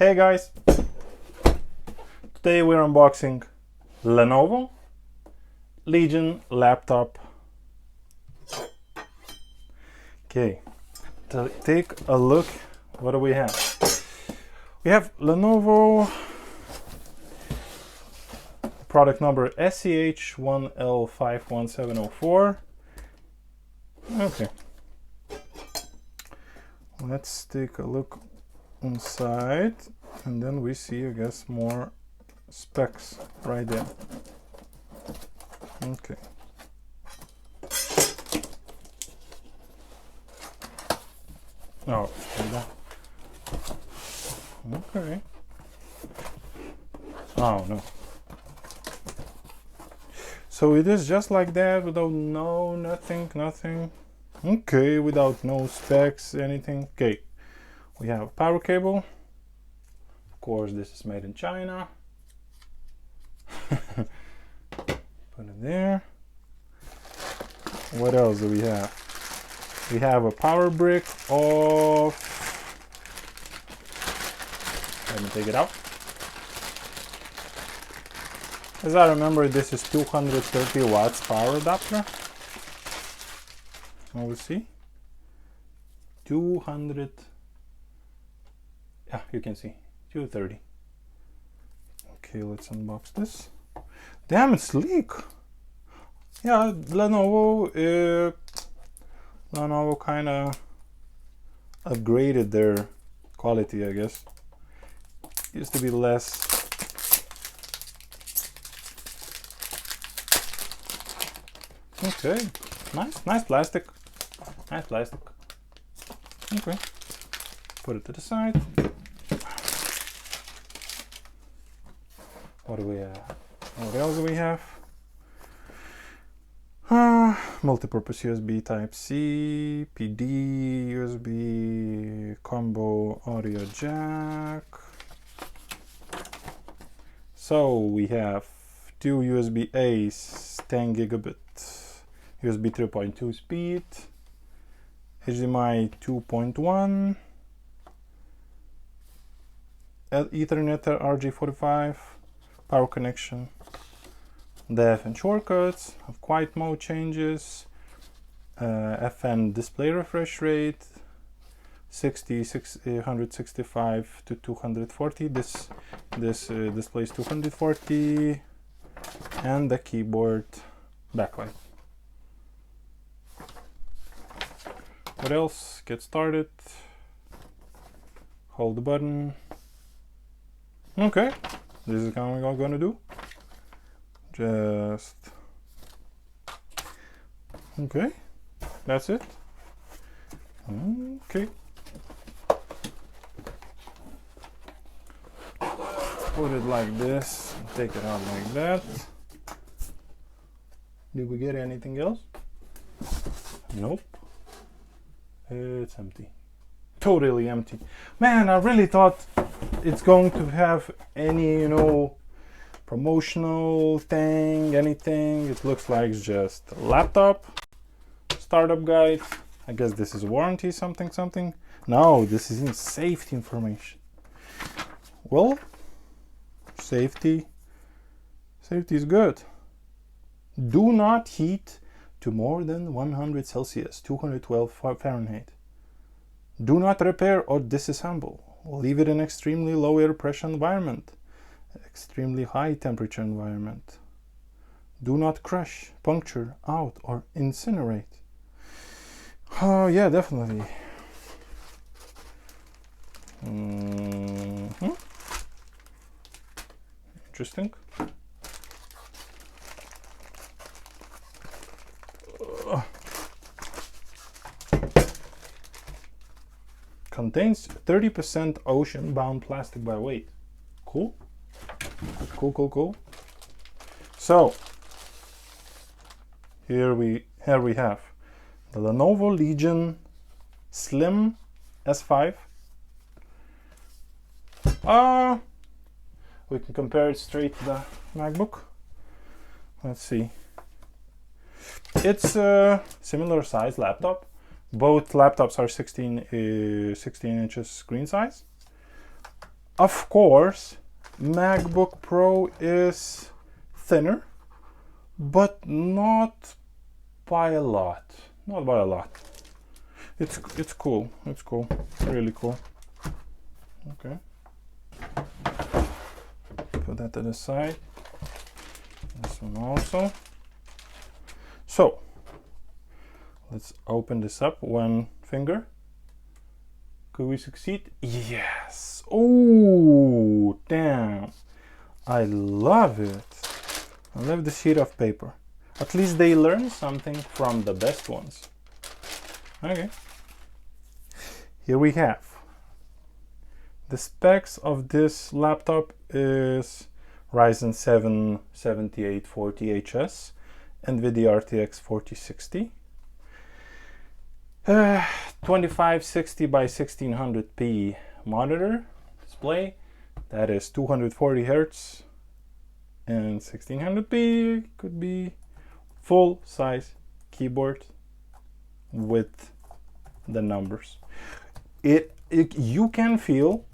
Hey guys, today we're unboxing Lenovo Legion laptop. Okay, to take a look, what do we have? We have Lenovo product number SCH1L51704. Okay, let's take a look inside, and then we see, I guess, more specs right there. Okay. Oh, okay. Oh no. So it is just like that, without nothing. Okay, without no specs, anything. Okay. We have a power cable. Of course, this is made in China. Put it there. What else do we have? We have a power brick of... Let me take it out. As I remember, this is 230 watts power adapter. And we'll see. 200... Yeah, you can see 230. Okay, let's unbox this. Damn, it's sleek. Yeah, Lenovo kind of upgraded their quality, I guess. Used to be less. Okay, nice plastic. Nice plastic. Okay, put it to the side. What do we have? What else do we have? Multi-purpose USB Type-C, PD, USB, combo audio jack. So we have two USB-A's, 10 gigabit, USB 3.2 speed, HDMI 2.1, Ethernet RJ45, power connection, def and shortcuts, have quiet mode changes, FN display refresh rate, 165 to 240. This displays 240, and the keyboard backlight. What else? Get started. Hold the button. Okay, this is what we're gonna do. Just okay, that's it. Okay, put it like this, take it out like that. Did we get anything else? Nope, it's empty, totally empty. Man, I really thought it's going to have any, promotional thing, anything. It looks like it's just a laptop, startup guide. I guess this is warranty, something. No, this is in safety information. Well, safety is good. Do not heat to more than 100 Celsius, 212 Fahrenheit. Do not repair or disassemble. Leave it in extremely low air pressure environment. Extremely high temperature environment. Do not crush, puncture, out, or incinerate. Oh yeah, definitely. Interesting. Contains 30% ocean-bound plastic by weight. Cool. Cool. So here we have the Lenovo Legion Slim S5. We can compare it straight to the MacBook. Let's see. It's a similar size laptop. Both laptops are 16 inches screen size. Of course, MacBook Pro is thinner, but not by a lot. Not by a lot. It's cool. It's cool. Really cool. Okay. Put that to the side. This one also. So let's open this up. One finger. Could we succeed? Yes. Oh, damn. I love it. I love the sheet of paper. At least they learn something from the best ones. Okay. Here we have the specs of this laptop is Ryzen 7 7840HS, NVIDIA RTX 4060, 2560 by 1600p monitor display, that is 240 Hz, and 1600p could be full size keyboard with the numbers. You can feel,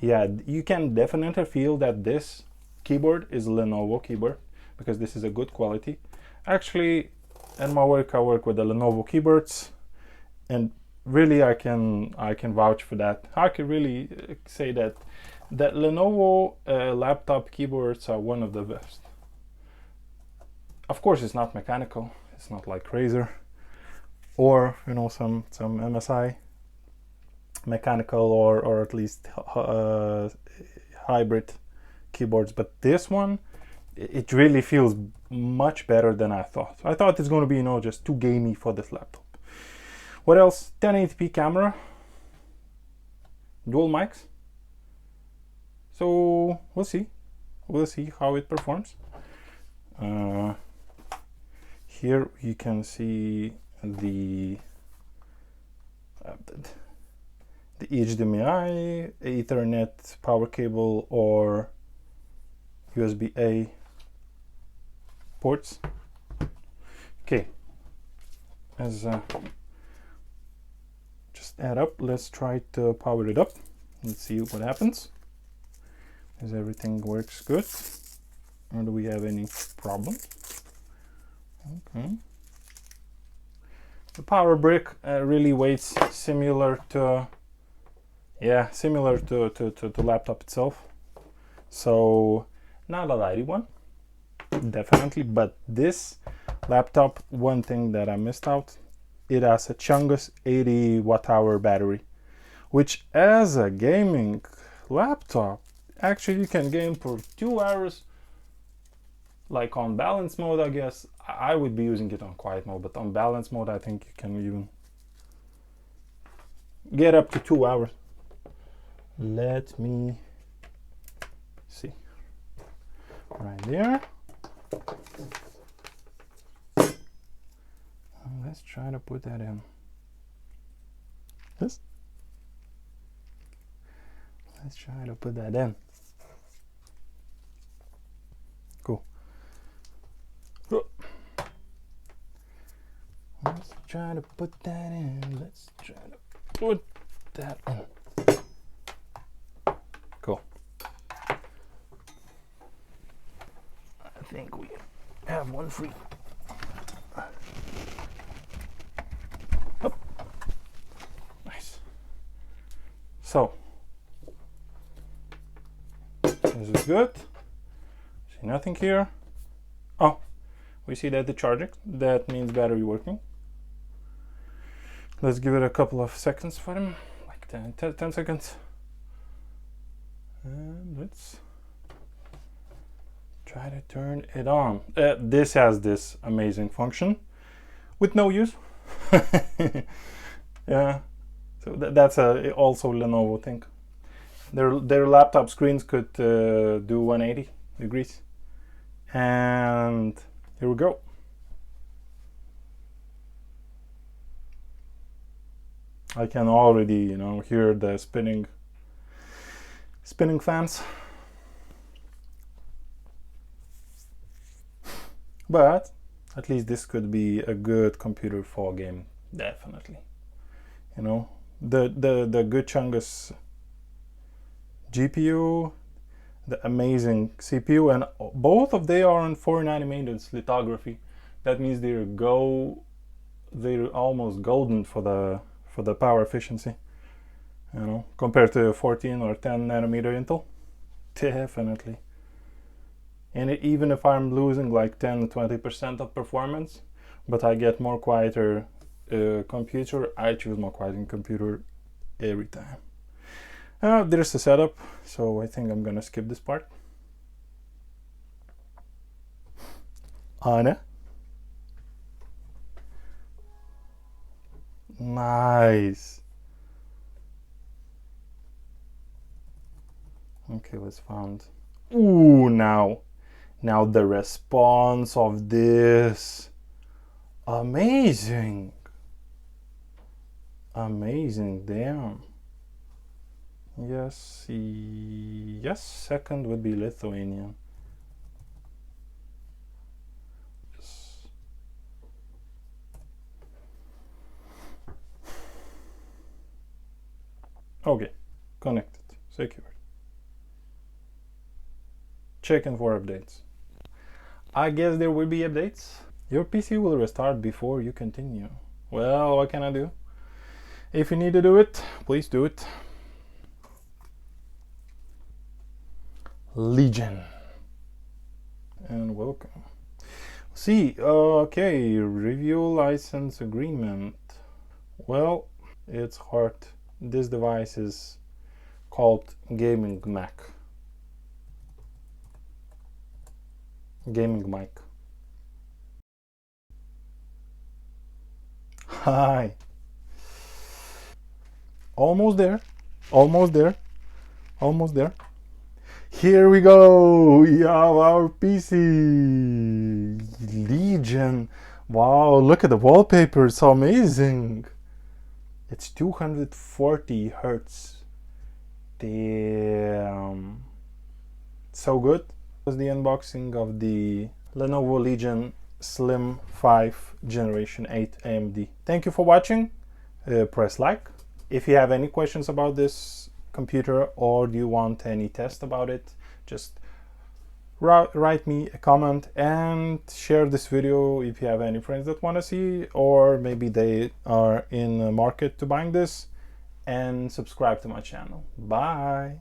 yeah, you can definitely feel that this keyboard is Lenovo keyboard, because this is a good quality. Actually, at my work I work with the Lenovo keyboards, and really I can vouch for that. I can really say that Lenovo laptop keyboards are one of the best. Of course, it's not mechanical. It's not like Razer or, you know, some MSI mechanical or at least hybrid keyboards, but this one, it really feels much better than I thought. I thought it's going to be, you know, just too gamey for this laptop. What else? 1080p camera, dual mics. So we'll see how it performs. Here you can see the HDMI, Ethernet power cable, or USB-A ports. Okay, as just add up. Let's try to power it up. Let's see what happens. Is everything works good, or do we have any problem? Okay. The power brick really weighs similar to the laptop itself. So not a lighty one, definitely, but this laptop, one thing that I missed out, it has a Chungus 80 watt-hour battery, which as a gaming laptop, actually you can game for 2 hours, like on balance mode. I guess I would be using it on quiet mode, but on balance mode I think you can even get up to 2 hours. Let me see. Right there. Let's try to put that in. This. Let's try to put that in. Cool. Let's try to put that in. Let's try to put that in. Cool. I think we have one free. Oh. Nice. So this is good. See nothing here. Oh, we see that the charging. That means battery working. Let's give it a couple of seconds for them, like 10 seconds. And let's try to turn it on. This has this amazing function with no use. Yeah, so that's also Lenovo thing. Their laptop screens could do 180 degrees, and here we go. I can already, you know, hear the spinning fans. But at least this could be a good computer for game, definitely. You know, the good Chungus GPU, the amazing CPU, and both of they are on 4 nanometers lithography. That means they're almost golden for the power efficiency, you know, compared to 14 or 10 nanometer Intel. Definitely. And even if I'm losing like 10-20% of performance, but I get more quieter computer, I choose more quieter computer every time. There's the setup, so I think I'm gonna skip this part. Anna. Nice. Okay, let's find. Ooh, now the response of this. Amazing. Amazing, damn. Yes, yes, second would be Lithuanian. Yes. Okay, connected, secured. Checking for updates. I guess there will be updates. Your PC will restart before you continue. Well, what can I do? If you need to do it, please do it. Legion. And welcome. See, okay, review license agreement. Well, it's hard. This device is called Gaming Mac. Gaming mic. Hi. Almost there. Almost there. Almost there. Here we go. We have our PC. Legion. Wow, look at the wallpaper. It's amazing. It's 240 hertz. Damn. So good. Was the unboxing of the Lenovo Legion Slim 5 Generation 8 AMD. Thank you for watching. Press like. If you have any questions about this computer or do you want any test about it, just write me a comment and share this video if you have any friends that want to see, or maybe they are in the market to buying this, and subscribe to my channel. Bye.